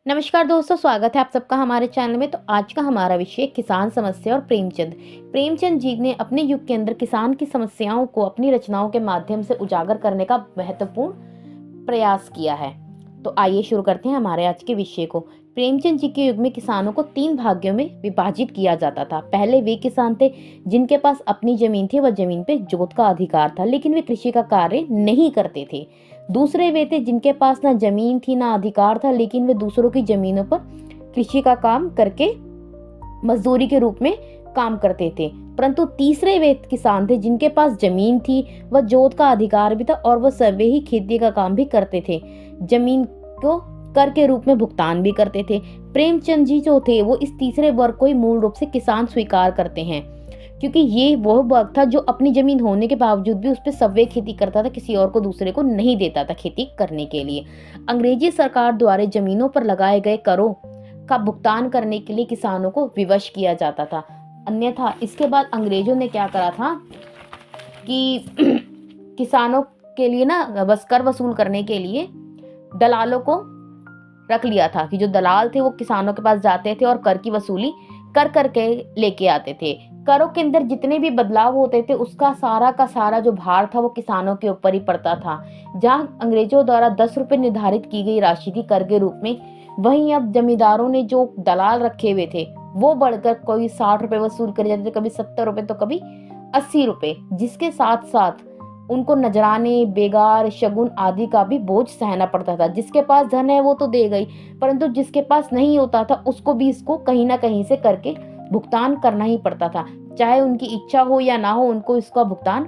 नमस्कार दोस्तों, स्वागत है आप सबका हमारे चैनल में। तो आज का हमारा विषय किसान समस्या और प्रेमचंद। प्रेमचंद जी ने अपने युग के अंदर किसान की समस्याओं को अपनी रचनाओं के माध्यम से उजागर करने का महत्वपूर्ण प्रयास किया है। तो आइए शुरू करते हैं हमारे आज के विषय को। प्रेमचंद जी के युग में किसानों को 3 भागों में विभाजित किया जाता था। पहले वे किसान थे जिनके पास अपनी जमीन थी, वह जमीन पे जोत का अधिकार था, लेकिन वे कृषि का कार्य नहीं करते थे। दूसरे वे थे जिनके पास ना जमीन थी ना अधिकार था, लेकिन वे दूसरों की जमीनों पर कृषि का काम करके मजदूरी के रूप में काम करते थे। परंतु तीसरे वे किसान थे जिनके पास जमीन थी, वह जोत का अधिकार भी था और वह सर्वे ही खेती का काम भी करते थे। जमीन को कर के रूप में भुगतान भी करते थे। प्रेमचंद जी जो थे वो इस तीसरे वर्ग को ही मूल रूप से किसान स्वीकार करते हैं, क्योंकि ये वह वर्ग था जो अपनी जमीन होने के बावजूद भी उस पर सर्वे खेती करता था, किसी और को दूसरे को नहीं देता था खेती करने के लिए। अंग्रेजी सरकार द्वारा जमीनों पर लगाए गए करों का भुगतान करने के लिए किसानों को विवश किया जाता था। अन्यथा इसके बाद अंग्रेजों ने क्या करा था कि किसानों के लिए ना बस कर वसूल करने के लिए दलालों को रख लिया था कि जो दलाल थे वो किसानों के पास जाते थे और कर की वसूली कर करके लेके आते थे। करों के अंदर जितने भी बदलाव होते थे उसका सारा का सारा जो भार था वो किसानों के ऊपर ही पड़ता था। जहां अंग्रेजों द्वारा 10 रुपए निर्धारित की गई राशि थी कर के रूप में, वहीं अब जमींदारों ने जो दलाल रखे हुए थे वो बढ़कर कोई 60 रुपए वसूल कर जाते थे, कभी 70 रुपए तो कभी 80 रुपए, जिसके साथ साथ उनको नजराने, बेगार, शगुन आदि का भी बोझ सहना पड़ता था। जिसके पास धन है वो तो दे गई, परंतु जिसके पास नहीं होता था उसको भी इसको कहीं ना कहीं से करके भुगतान करना ही पड़ता था। चाहे उनकी इच्छा हो या ना हो, उनको इसका भुगतान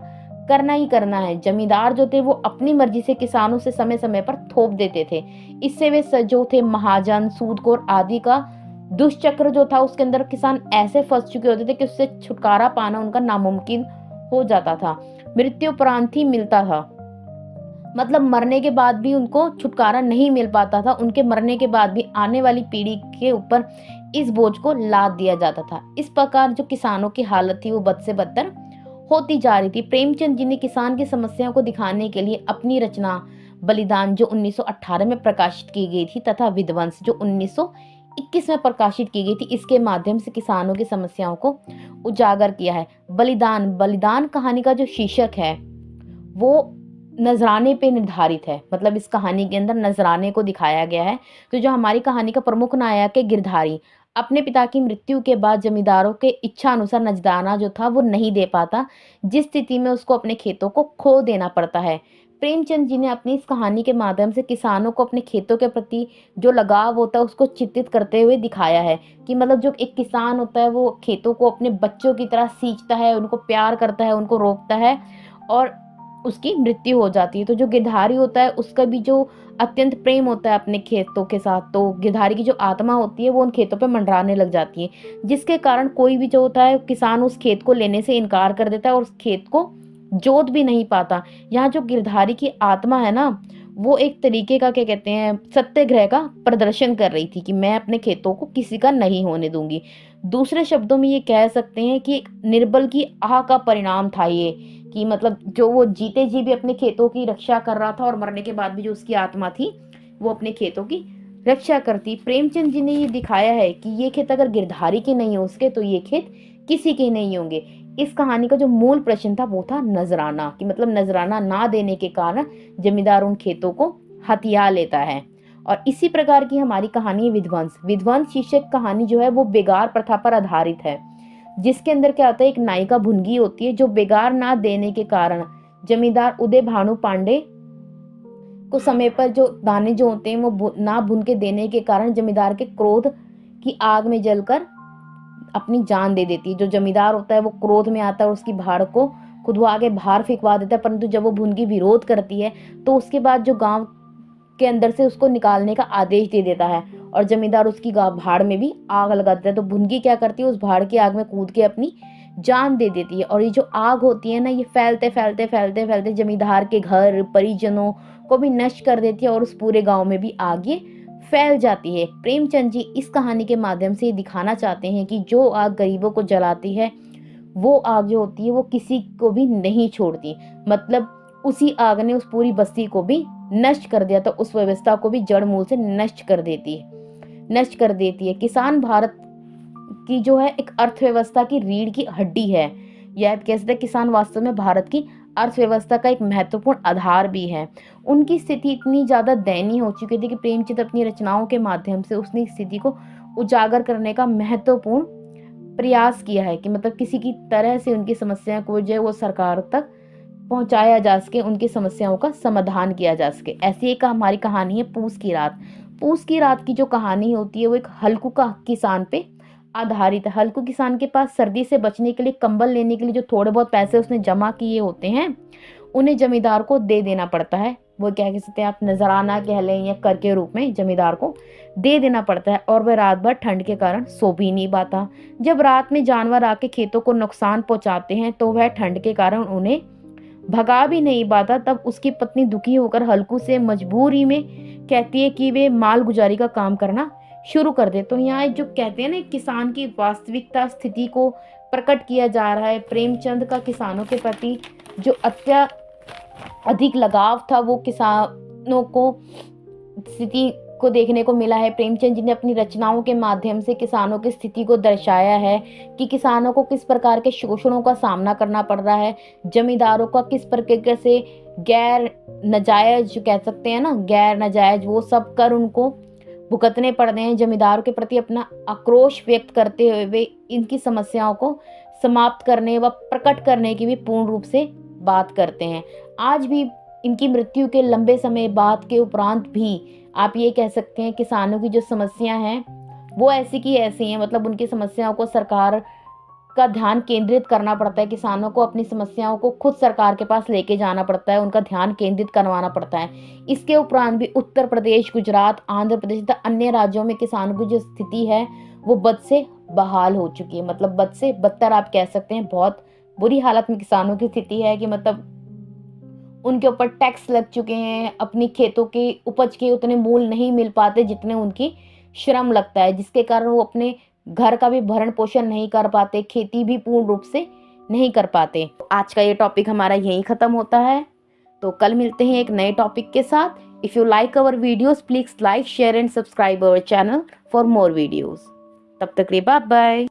करना ही करना है। जमींदार जो थे वो अपनी मर्जी से किसानों से समय समय पर थोप देते थे। इससे वे जो थे महाजन, सूदखोर आदि का दुष्चक्र जो था उसके अंदर किसान ऐसे फंस चुके होते थे कि उससे छुटकारा पाना उनका नामुमकिन हो जाता था। मृत्यु उपरांत ही मिलता था, मतलब मरने के बाद भी उनको छुटकारा नहीं मिल पाता था। उनके मरने के बाद भी आने वाली पीढ़ी के ऊपर इस बोझ को लाद दिया जाता था। इस प्रकार जो किसानों की हालत थी वो बद से बदतर होती जा रही थी। प्रेमचंद जी ने किसान की समस्याओं को दिखाने के लिए अपनी रचना बलिदान जो 1918 में प्रकाशित की गई थी तथा विध्वंस जो 1921 में प्रकाशित की गई थी, इसके माध्यम से किसानों की समस्याओं को उजागर किया है। बलिदान बलिदान कहानी का जो शीर्षक है वो नजराने पे निर्धारित है, मतलब इस कहानी के अंदर नजराने को दिखाया गया है। तो जो हमारी कहानी का प्रमुख नायक है गिरधारी, अपने पिता की मृत्यु के बाद जमींदारों के इच्छा अनुसार नजराना जो था वो नहीं दे पाता, जिस स्थिति में उसको अपने खेतों को खो देना पड़ता है। प्रेमचंद जी ने अपनी इस कहानी के माध्यम से किसानों को अपने खेतों के प्रति जो लगाव होता है उसको चित्रित करते हुए दिखाया है कि मतलब जो एक किसान होता है वो खेतों को अपने बच्चों की तरह सींचता है, उनको प्यार करता है, उनको रोकता है और उसकी मृत्यु हो जाती है। तो जो गिरधारी होता है उसका भी जो अत्यंत प्रेम होता है अपने खेतों के साथ, तो गिरधारी की जो आत्मा होती है वो उन खेतों पे मंडराने लग जाती है, जिसके कारण कोई भी जो होता है किसान उस खेत को लेने से इनकार कर देता है और उस खेत को जोत भी नहीं पाता। यहाँ जो गिरधारी की आत्मा है ना, वो एक तरीके का क्या कहते हैं सत्याग्रह का प्रदर्शन कर रही थी कि मैं अपने खेतों को किसी का नहीं होने दूंगी। दूसरे शब्दों में ये कह सकते हैं कि एक निर्बल की आह का परिणाम था ये, कि मतलब जो वो जीते जी भी अपने खेतों की रक्षा कर रहा था और मरने के बाद भी जो उसकी आत्मा थी वो अपने खेतों की रक्षा करती। प्रेमचंद जी ने ये दिखाया है कि ये खेत अगर गिरधारी के नहीं हो उसके, तो ये खेत किसी के नहीं होंगे। इस कहानी का जो मूल प्रश्न था वो था नजराना, कि मतलब नजराना ना देने के कारण जमींदार उन खेतों को हथिया लेता है। और इसी प्रकार की हमारी कहानी विध्वंस। विध्वंस शीर्षक कहानी जो है वो बेगार प्रथा पर आधारित है, जिसके अंदर क्या होता है एक नायिका भुनगी होती है जो बेगार ना देने के कारण जमींदार उदय भानु पांडे को समय पर जो दाने जो होते हैं वो ना भुन के देने के कारण जमींदार के क्रोध की आग में जलकर अपनी जान दे देती है। जो जमींदार होता है वो क्रोध में आता है और उसकी भाड़ को खुद वो आगे बाहर फेंकवा देता है, परंतु जब वो भुनगी विरोध करती है तो उसके बाद जो गांव के अंदर से उसको निकालने का आदेश दे देता है और जमींदार उसकी भाड़ में भी आग लगा देता है। तो भुनगी क्या करती है, उस भाड़ की आग में कूद के अपनी जान दे देती है। और ये जो आग होती है ना, ये फैलते फैलते फैलते फैलते जमींदार के घर परिजनों को भी नष्ट कर देती है और उस पूरे गांव में भी आग ये फैल जाती है। प्रेमचंद जी इस कहानी के माध्यम से ये दिखाना चाहते हैं कि जो आग गरीबों को जलाती है वो आग जो होती है वो किसी को भी नहीं छोड़ती, मतलब उसी आग ने उस पूरी बस्ती को भी नष्ट कर दिया, तो उस व्यवस्था को भी जड़ मूल से नष्ट कर देती है। नष्ट कर देती है। किसान भारत की जो है एक अर्थव्यवस्था की रीढ़ की हड्डी है। यह आप कह सकते हैं किसान वास्तव में भारत की अर्थव्यवस्था का एक महत्वपूर्ण आधार भी है। उनकी स्थिति इतनी ज़्यादा दयनीय हो चुकी थी कि प्रेमचंद अपनी रचनाओं के माध्यम से उसने स्थिति को उजागर करने का महत्वपूर्ण प्रयास किया है कि मतलब किसी की तरह से उनकी समस्या को जो है वो सरकार तक पहुंचाया जा सके, उनकी समस्याओं का समाधान किया जा सके। ऐसी एक हमारी कहानी है पूस की रात। पूस की रात की जो कहानी होती है वो एक हल्कू का किसान पे आधारित है। हल्कू किसान के पास सर्दी से बचने के लिए, कंबल लेने के लिए जो थोड़े बहुत पैसे उसने जमा किए होते हैं, उन्हें जमींदार को दे देना पड़ता है। वो क्या कह सकते हैं आप, नजराना कह लें या कर के रूप में जमींदार को दे देना पड़ता है। और वह रात भर ठंड के कारण सो भी नहीं पाता। जब रात में जानवर आके खेतों को नुकसान पहुंचाते हैं तो वह ठंड के कारण उन्हें भगा भी नहीं पाता। तब उसकी पत्नी दुखी होकर हल्कू से मजबूरी में कहती है कि वे माल गुजारी का काम करना शुरू कर दे। तो यहाँ जो कहते हैं ना, किसान की वास्तविकता स्थिति को प्रकट किया जा रहा है। प्रेमचंद का किसानों के प्रति जो अधिक लगाव था वो किसानों को स्थिति को देखने को मिला है। प्रेमचंद जी ने अपनी रचनाओं के माध्यम से किसानों की स्थिति को दर्शाया है कि किसानों को किस प्रकार के शोषणों का सामना करना पड़ रहा है, जमींदारों का किस प्रकार से गैर नाजायज, जो कह सकते हैं ना गैर नाजायज, वो सब कर उनको भुगतने पड़ रहे हैं। जमींदारों के प्रति अपना आक्रोश व्यक्त करते हुए वे इनकी समस्याओं को समाप्त करने व प्रकट करने की भी पूर्ण रूप से बात करते हैं। आज भी इनकी मृत्यु के लंबे समय बाद के उपरांत भी आप ये कह सकते हैं किसानों की जो समस्या हैं वो ऐसी की ऐसी हैं। मतलब उनकी समस्याओं को सरकार का ध्यान केंद्रित करना पड़ता है। किसानों को अपनी समस्याओं को खुद सरकार के पास लेके जाना पड़ता है, उनका ध्यान केंद्रित करवाना पड़ता है। इसके उपरांत भी उत्तर प्रदेश, गुजरात, आंध्र प्रदेश तथा अन्य राज्यों में किसानों की जो स्थिति है वो बद से बहाल हो चुकी है। मतलब बद से बदतर आप कह सकते हैं। बहुत बुरी हालत में किसानों की स्थिति है कि मतलब उनके ऊपर टैक्स लग चुके हैं, अपनी खेतों की उपज के उतने मूल नहीं मिल पाते जितने उनकी श्रम लगता है, जिसके कारण वो अपने घर का भी भरण पोषण नहीं कर पाते, खेती भी पूर्ण रूप से नहीं कर पाते। आज का ये टॉपिक हमारा यहीं खत्म होता है। तो कल मिलते हैं एक नए टॉपिक के साथ। If you like our videos please like, share and subscribe our channel for more videos. तब तक के लिए बाय बाय।